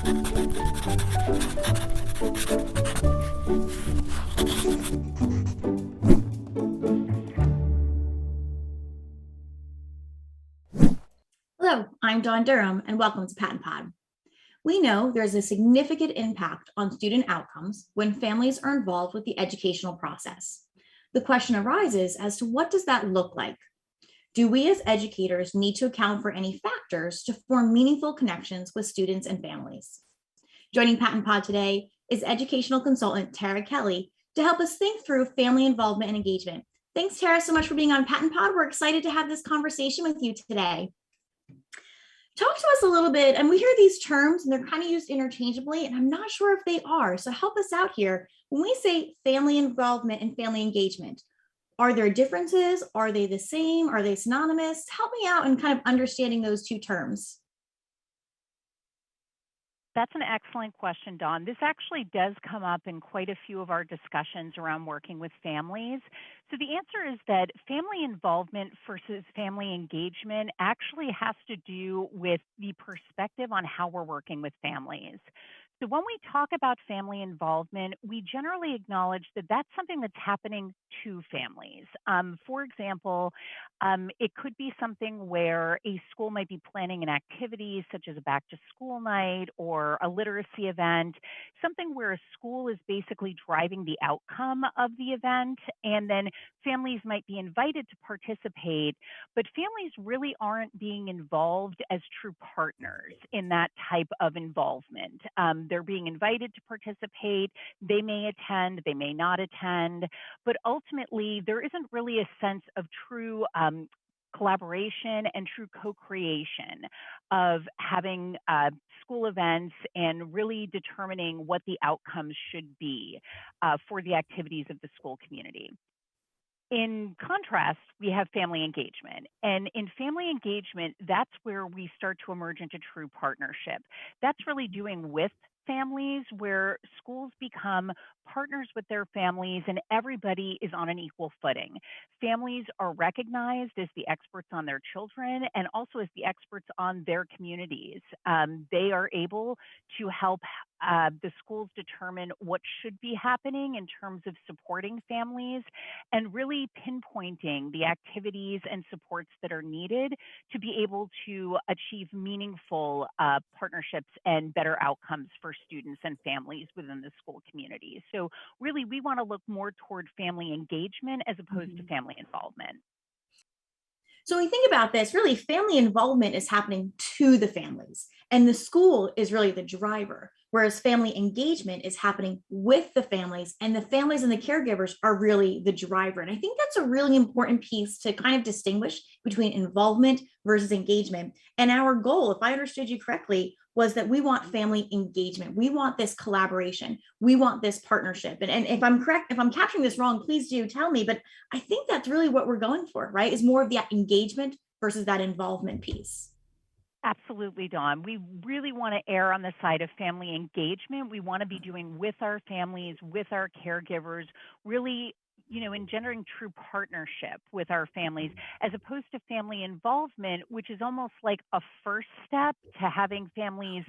Hello, I'm Dawn Durham, and welcome to PaTTANpod. We know there's a significant impact on student outcomes when families are involved with the educational process. The question arises as to what does that look like? Do we as educators need to account for any factors to form meaningful connections with students and families? Joining PaTTANpod today is educational consultant Tara Kelly to help us think through family involvement and engagement. Thanks, Tara, so much for being on PaTTANpod. We're excited to have this conversation with you today. Talk to us a little bit, and we hear these terms and they're kind of used interchangeably, and I'm not sure if they are. So help us out here. When we say family involvement and family engagement, are there differences? Are they the same? Are they synonymous? Help me out in kind of understanding those two terms. That's an excellent question, Dawn. This actually does come up in quite a few of our discussions around working with families. So the answer is that family involvement versus family engagement actually has to do with the perspective on how we're working with families. So when we talk about family involvement, we generally acknowledge that that's something that's happening to families. For example, it could be something where a school might be planning an activity such as a back to school night or a literacy event, something where a school is basically driving the outcome of the event, and then families might be invited to participate, but families really aren't being involved as true partners in that type of involvement. They're being invited to participate. They may attend, they may not attend, but ultimately there isn't really a sense of true collaboration and true co-creation of having school events and really determining what the outcomes should be for the activities of the school community. In contrast, we have family engagement. And in family engagement, that's where we start to emerge into true partnership. That's really doing with families where schools become partners with their families and everybody is on an equal footing. Families are recognized as the experts on their children and also as the experts on their communities. They are able to help the schools determine what should be happening in terms of supporting families and really pinpointing the activities and supports that are needed to be able to achieve meaningful partnerships and better outcomes for students and families within the school community. So really, we want to look more toward family engagement as opposed to family involvement. So when we think about this, really family involvement is happening to the families, and the school is really the driver, whereas family engagement is happening with the families, and the families and the caregivers are really the driver. And I think that's a really important piece to kind of distinguish between involvement versus engagement. And our goal, if I understood you correctly, was that we want family engagement. We want this collaboration. We want this partnership. And if I'm correct, if I'm capturing this wrong, please do tell me. But I think that's really what we're going for, right? Is more of that engagement versus that involvement piece. Absolutely, Dawn. We really want to err on the side of family engagement. We want to be doing with our families, with our caregivers, really engendering true partnership with our families, as opposed to family involvement, which is almost like a first step to having families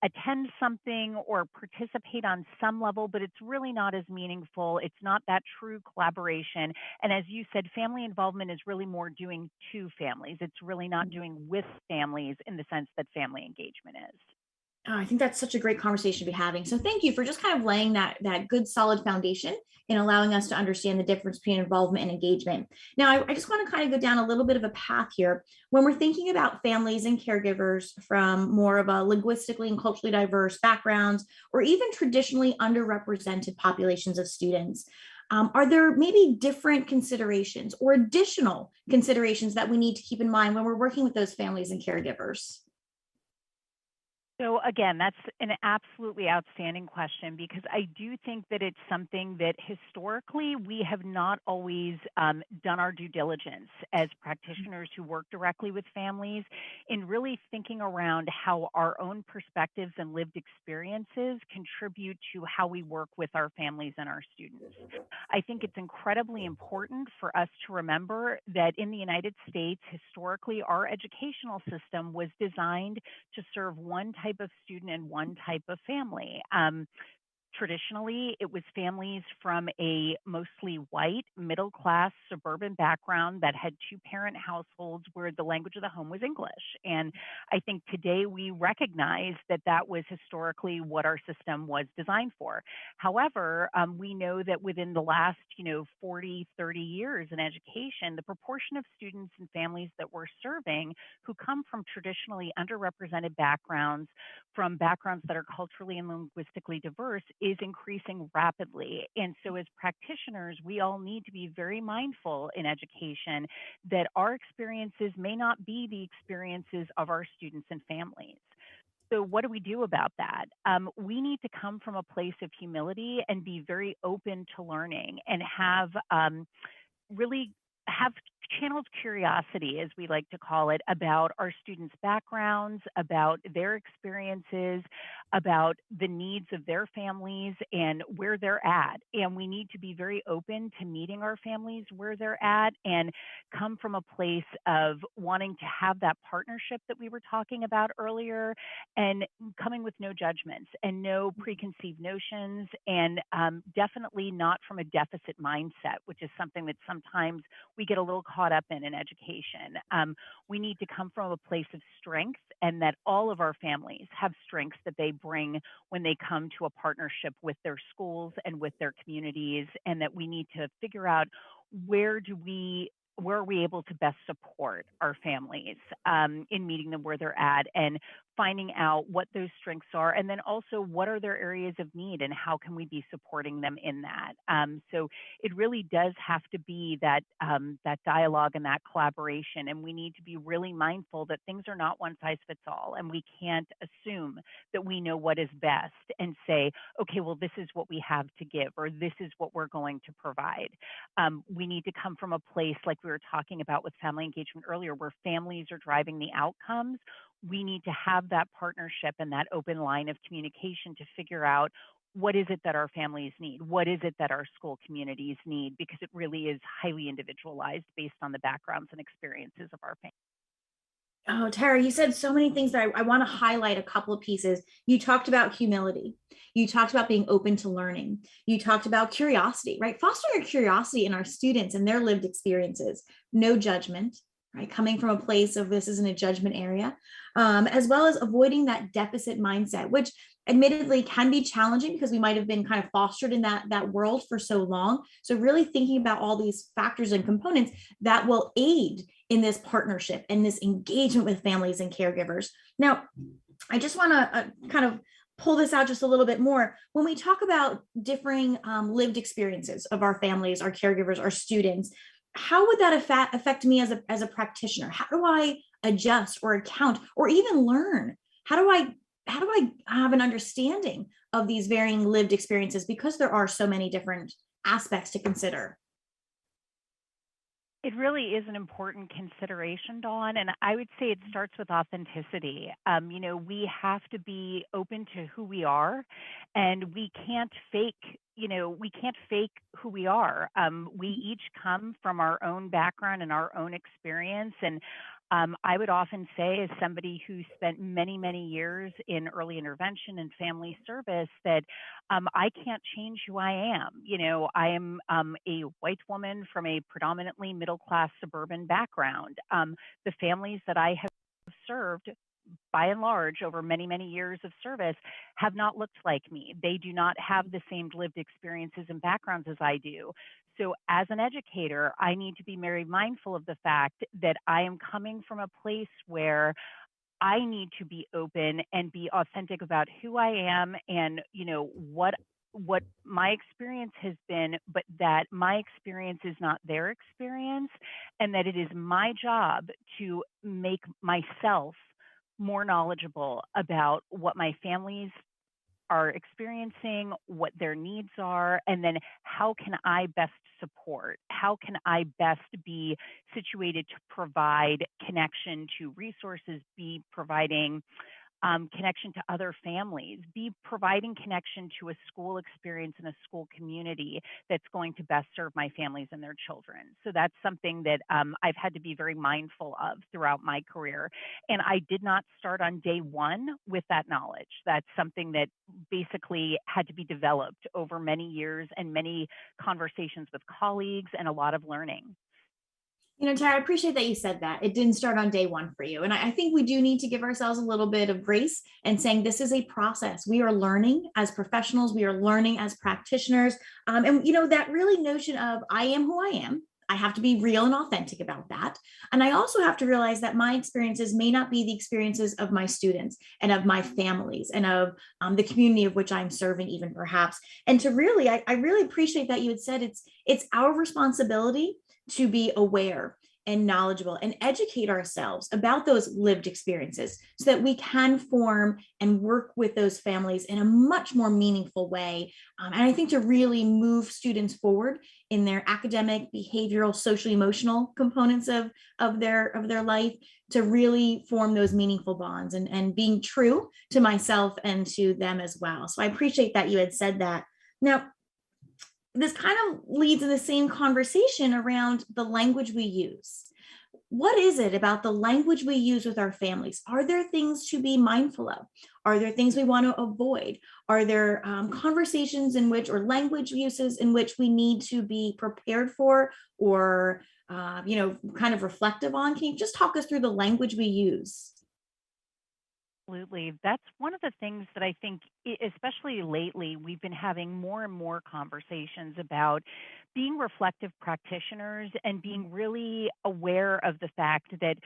attend something or participate on some level, but it's really not as meaningful. It's not that true collaboration. And as you said, family involvement is really more doing to families. It's really not doing with families in the sense that family engagement is. Oh, I think that's such a great conversation to be having. So thank you for just kind of laying that good solid foundation and allowing us to understand the difference between involvement and engagement. Now, I just want to kind of go down a little bit of a path here. When we're thinking about families and caregivers from more of a linguistically and culturally diverse backgrounds, or even traditionally underrepresented populations of students, are there maybe different considerations or additional considerations that we need to keep in mind when we're working with those families and caregivers? So again, that's an absolutely outstanding question, because I do think that it's something that historically we have not always done our due diligence as practitioners who work directly with families in really thinking around how our own perspectives and lived experiences contribute to how we work with our families and our students. I think it's incredibly important for us to remember that in the United States, historically, our educational system was designed to serve one type type of student and one type of family. Traditionally, it was families from a mostly white, middle class, suburban background that had two-parent households where the language of the home was English. And I think today we recognize that that was historically what our system was designed for. However, we know that within the last 40, 30 years in education, the proportion of students and families that we're serving who come from traditionally underrepresented backgrounds, from backgrounds that are culturally and linguistically diverse, is increasing rapidly. And so as practitioners, we all need to be very mindful in education that our experiences may not be the experiences of our students and families. So what do we do about that? We need to come from a place of humility and be very open to learning and have really have channeled curiosity, as we like to call it, about our students' backgrounds, about their experiences, about the needs of their families and where they're at. And we need to be very open to meeting our families where they're at and come from a place of wanting to have that partnership that we were talking about earlier, and coming with no judgments and no preconceived notions, and definitely not from a deficit mindset, which is something that sometimes we get a little caught up in education. We need to come from a place of strength, and that all of our families have strengths that they bring when they come to a partnership with their schools and with their communities, and that we need to figure out where are we able to best support our families in meeting them where they're at, and finding out what those strengths are, and then also what are their areas of need and how can we be supporting them in that. So it really does have to be that dialogue and that collaboration, and we need to be really mindful that things are not one size fits all, and we can't assume that we know what is best and say, okay, well, this is what we have to give, or this is what we're going to provide. We need to come from a place, like we were talking about with family engagement earlier, where families are driving the outcomes. We need to have that partnership and that open line of communication to figure out what is it that our families need? What is it that our school communities need? Because it really is highly individualized based on the backgrounds and experiences of our families. Oh, Tara, you said so many things that I want to highlight a couple of pieces. You talked about humility. You talked about being open to learning. You talked about curiosity, right? Fostering a curiosity in our students and their lived experiences. No judgment, right? Coming from a place of this isn't a judgment area, as well as avoiding that deficit mindset, which admittedly can be challenging because we might have been kind of fostered in that world for so long. So really thinking about all these factors and components that will aid in this partnership and this engagement with families and caregivers. Now, I just want to kind of pull this out just a little bit more. When we talk about differing lived experiences of our families, our caregivers, our students, how would that affect me as a practitioner? How do I adjust or account or even learn? How do I have an understanding of these varying lived experiences, because there are so many different aspects to consider? It really is an important consideration, Dawn, and I would say it starts with authenticity. We have to be open to who we are, and we can't fake. We can't fake who we are. We each come from our own background and our own experience, and I would often say, as somebody who spent many, many years in early intervention and family service, that I can't change who I am. I am a white woman from a predominantly middle class suburban background. The families that I have served, by and large, over many, many years of service, have not looked like me. They do not have the same lived experiences and backgrounds as I do. So as an educator, I need to be very mindful of the fact that I am coming from a place where I need to be open and be authentic about who I am, and what my experience has been, but that my experience is not their experience, and that it is my job to make myself more knowledgeable about what my families are experiencing, what their needs are, and then how can I best support? How can I best be situated to provide connection to resources, be providing connection to other families, be providing connection to a school experience and a school community that's going to best serve my families and their children. So that's something that I've had to be very mindful of throughout my career. And I did not start on day one with that knowledge. That's something that basically had to be developed over many years and many conversations with colleagues and a lot of learning. Tara, I appreciate that you said that. It didn't start on day one for you. And I think we do need to give ourselves a little bit of grace and saying this is a process. We are learning as professionals, we are learning as practitioners. That really notion of I am who I am. I have to be real and authentic about that. And I also have to realize that my experiences may not be the experiences of my students and of my families and of the community of which I'm serving, even perhaps. And to really, I really appreciate that you had said it's our responsibility to be aware and knowledgeable and educate ourselves about those lived experiences so that we can form and work with those families in a much more meaningful way. And I think to really move students forward in their academic, behavioral, social, emotional components of their life, to really form those meaningful bonds and being true to myself and to them as well. So I appreciate that you had said that. Now, this kind of leads in the same conversation around the language we use. What is it about the language we use with our families? Are there things to be mindful of? Are there things we want to avoid? Are there conversations in which, or language uses in which we need to be prepared for or, kind of reflective on? Can you just talk us through the language we use? Absolutely. That's one of the things that I think, especially lately, we've been having more and more conversations about being reflective practitioners and being really aware of the fact that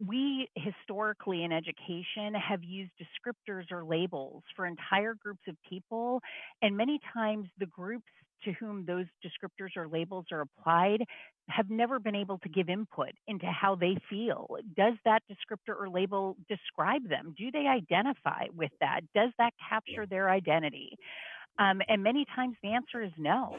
we historically in education have used descriptors or labels for entire groups of people. And many times the groups to whom those descriptors or labels are applied have never been able to give input into how they feel. Does that descriptor or label describe them? Do they identify with that? Does that capture their identity? And many times the answer is no.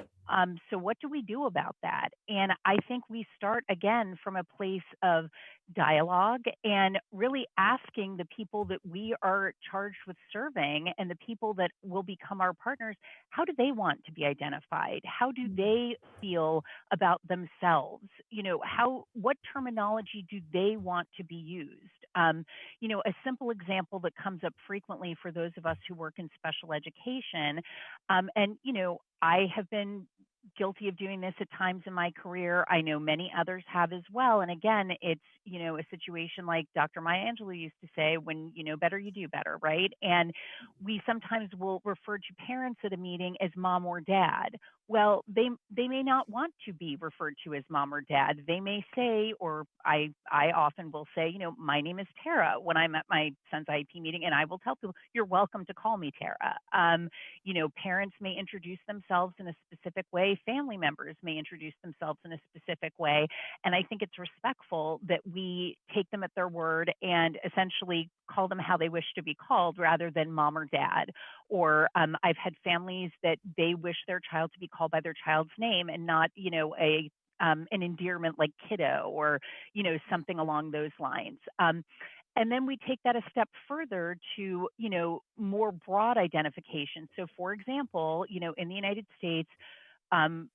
So what do we do about that? And I think we start again from a place of dialogue and really asking the people that we are charged with serving and the people that will become our partners, how do they want to be identified? How do they feel about themselves? What terminology do they want to be used? A simple example that comes up frequently for those of us who work in special education, I have been guilty of doing this at times in my career. I know many others have as well. And again, it's, a situation like Dr. Maya Angelou used to say, when you know better, you do better, right? And we sometimes will refer to parents at a meeting as mom or dad. Well, they may not want to be referred to as mom or dad. They may say, or I often will say, my name is Tara when I'm at my son's IEP meeting, and I will tell people, you're welcome to call me Tara. Parents may introduce themselves in a specific way. Family members may introduce themselves in a specific way. And I think it's respectful that we take them at their word and essentially call them how they wish to be called rather than mom or dad. Or I've had families that they wish their child to be called by their child's name and not, an endearment like kiddo or, something along those lines. And then we take that a step further to, more broad identification. So for example, in the United States,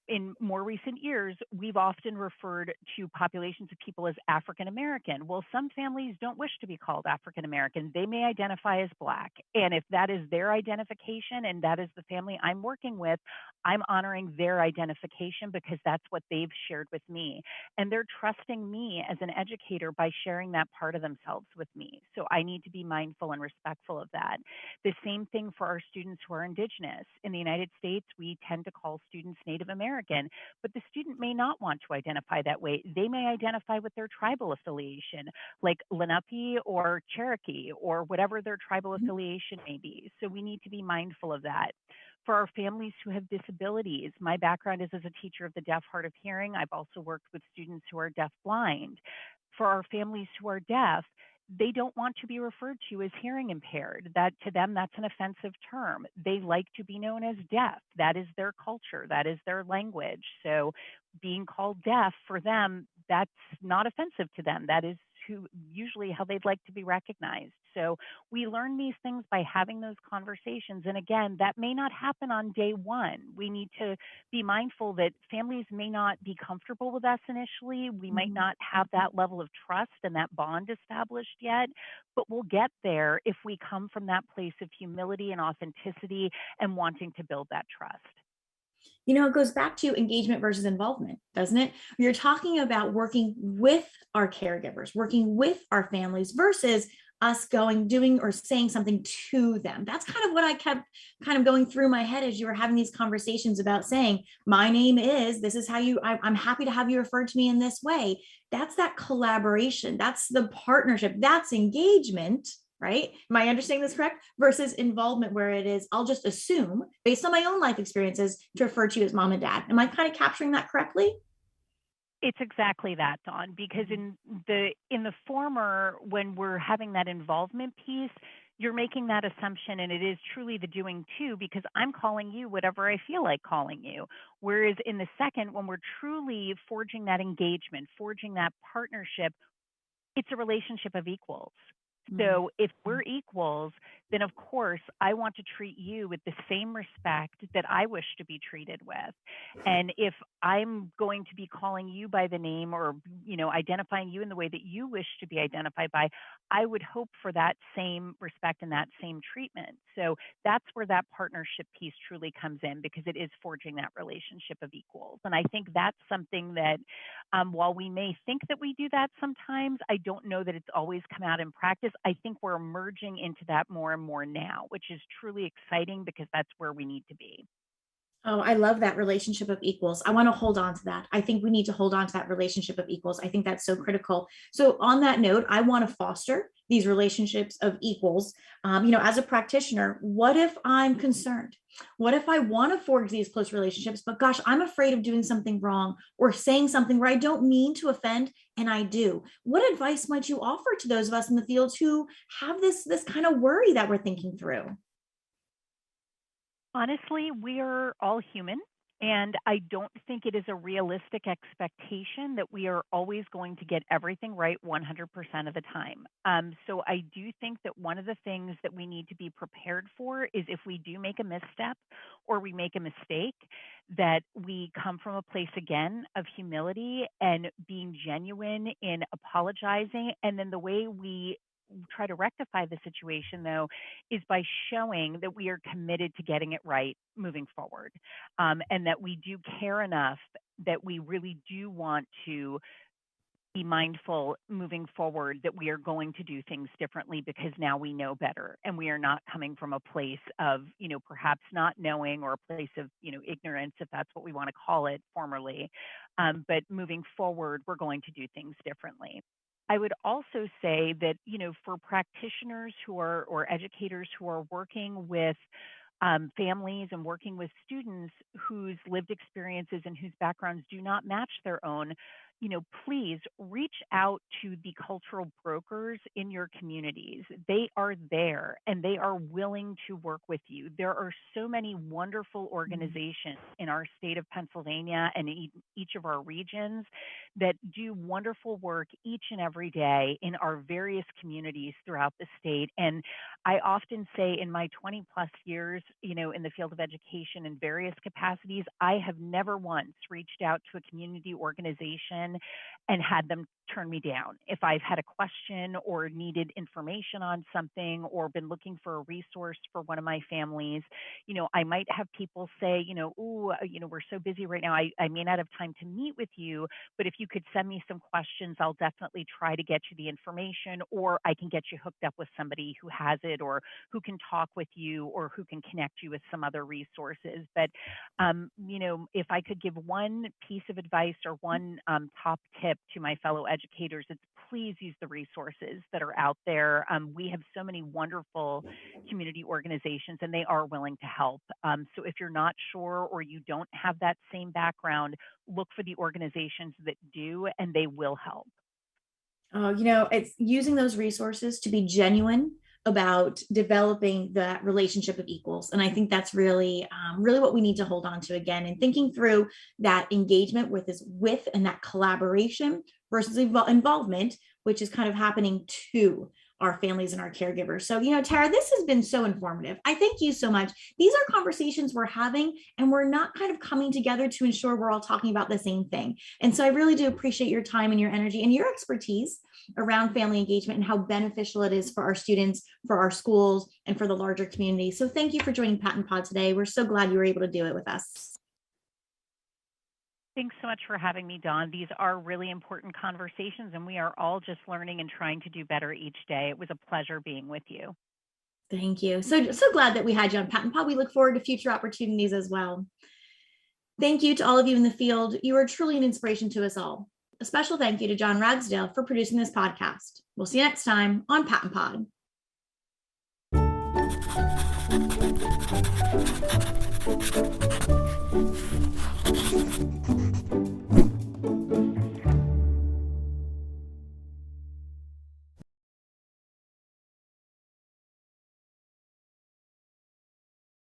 in more recent years, we've often referred to populations of people as African American. Well, some families don't wish to be called African American. They may identify as Black. And if that is their identification and that is the family I'm working with, I'm honoring their identification because that's what they've shared with me. And they're trusting me as an educator by sharing that part of themselves with me. So I need to be mindful and respectful of that. The same thing for our students who are Indigenous. In the United States, we tend to call students Native American, but the student may not want to identify that way. They may identify with their tribal affiliation, like Lenape or Cherokee or whatever their tribal affiliation may be. So we need to be mindful of that. For our families who have disabilities, my background is as a teacher of the deaf, hard of hearing. I've also worked with students who are deaf blind. For our families who are deaf, they don't want to be referred to as hearing impaired. That to them, that's an offensive term. They like to be known as deaf. That is their culture. That is their language. So being called deaf for them, that's not offensive to them. That is usually how they'd like to be recognized. So we learn these things by having those conversations. And again, that may not happen on day one. We need to be mindful that families may not be comfortable with us initially. We might Mhm. not have that level of trust and that bond established yet, but we'll get there if we come from that place of humility and authenticity and wanting to build that trust. It goes back to engagement versus involvement, doesn't it? You're talking about working with our caregivers, working with our families versus us going, doing, or saying something to them. That's kind of what I kept kind of going through my head as you were having these conversations about saying, my name is, this is how I'm happy to have you referred to me in this way. That's that collaboration. That's the partnership. That's engagement, right? Am I understanding this correct? Versus involvement, where it is, I'll just assume based on my own life experiences to refer to you as mom and dad. Am I kind of capturing that correctly? It's exactly that, Dawn, because in the former, when we're having that involvement piece, you're making that assumption, and it is truly the doing too, because I'm calling you whatever I feel like calling you. Whereas in the second, when we're truly forging that engagement, forging that partnership, it's a relationship of equals. Mm. So if we're equals, then of course I want to treat you with the same respect that I wish to be treated with. And if I'm going to be calling you by the name or identifying you in the way that you wish to be identified by, I would hope for that same respect and that same treatment. So that's where that partnership piece truly comes in, because it is forging that relationship of equals. And I think that's something that while we may think that we do that sometimes, I don't know that it's always come out in practice. I think we're emerging into that more and more now, which is truly exciting because that's where we need to be. Oh, I love that relationship of equals. I want to hold on to that. I think we need to hold on to that relationship of equals. I think that's so critical. So, on that note, I want to foster these relationships of equals. As a practitioner, what if I'm concerned? What if I want to forge these close relationships, but gosh, I'm afraid of doing something wrong or saying something where I don't mean to offend and I do? What advice might you offer to those of us in the field who have this kind of worry that we're thinking through? Honestly, we are all human, and I don't think it is a realistic expectation that we are always going to get everything right 100% of the time. So I do think that one of the things that we need to be prepared for is if we do make a misstep or we make a mistake, that we come from a place again of humility and being genuine in apologizing. And then the way we try to rectify the situation, though, is by showing that we are committed to getting it right moving forward, and that we do care enough that we really do want to be mindful moving forward that we are going to do things differently because now we know better and we are not coming from a place of, perhaps not knowing or a place of, ignorance, if that's what we want to call it formerly. But moving forward, we're going to do things differently. I would also say that, for practitioners who are or educators who are working with families and working with students whose lived experiences and whose backgrounds do not match their own, please reach out to the cultural brokers in your communities. They are there and they are willing to work with you. There are so many wonderful organizations in our state of Pennsylvania and each of our regions that do wonderful work each and every day in our various communities throughout the state. And I often say in my 20 plus years, in the field of education in various capacities, I have never once reached out to a community organization and had them turn me down. If I've had a question or needed information on something or been looking for a resource for one of my families, I might have people say, ooh, we're so busy right now. I may not have time to meet with you, but if you could send me some questions, I'll definitely try to get you the information, or I can get you hooked up with somebody who has it or who can talk with you or who can connect you with some other resources. But, if I could give one piece of advice or one top tip to my fellow educators, it's please use the resources that are out there. We have so many wonderful community organizations and they are willing to help. So if you're not sure or you don't have that same background, look for the organizations that do and they will help. It's using those resources to be genuine about developing that relationship of equals. And I think that's really what we need to hold on to again, and thinking through that engagement with and that collaboration versus involvement, which is kind of happening to our families and our caregivers. So, Tara, this has been so informative. I thank you so much. These are conversations we're having, and we're not kind of coming together to ensure we're all talking about the same thing. And so I really do appreciate your time and your energy and your expertise around family engagement and how beneficial it is for our students, for our schools, and for the larger community. So thank you for joining PaTTANpod today. We're so glad you were able to do it with us. Thanks so much for having me, Dawn. These are really important conversations, and we are all just learning and trying to do better each day. It was a pleasure being with you. Thank you. So glad that we had you on PaTTANpod. We look forward to future opportunities as well. Thank you to all of you in the field. You are truly an inspiration to us all. A special thank you to John Ragsdale for producing this podcast. We'll see you next time on PaTTANpod.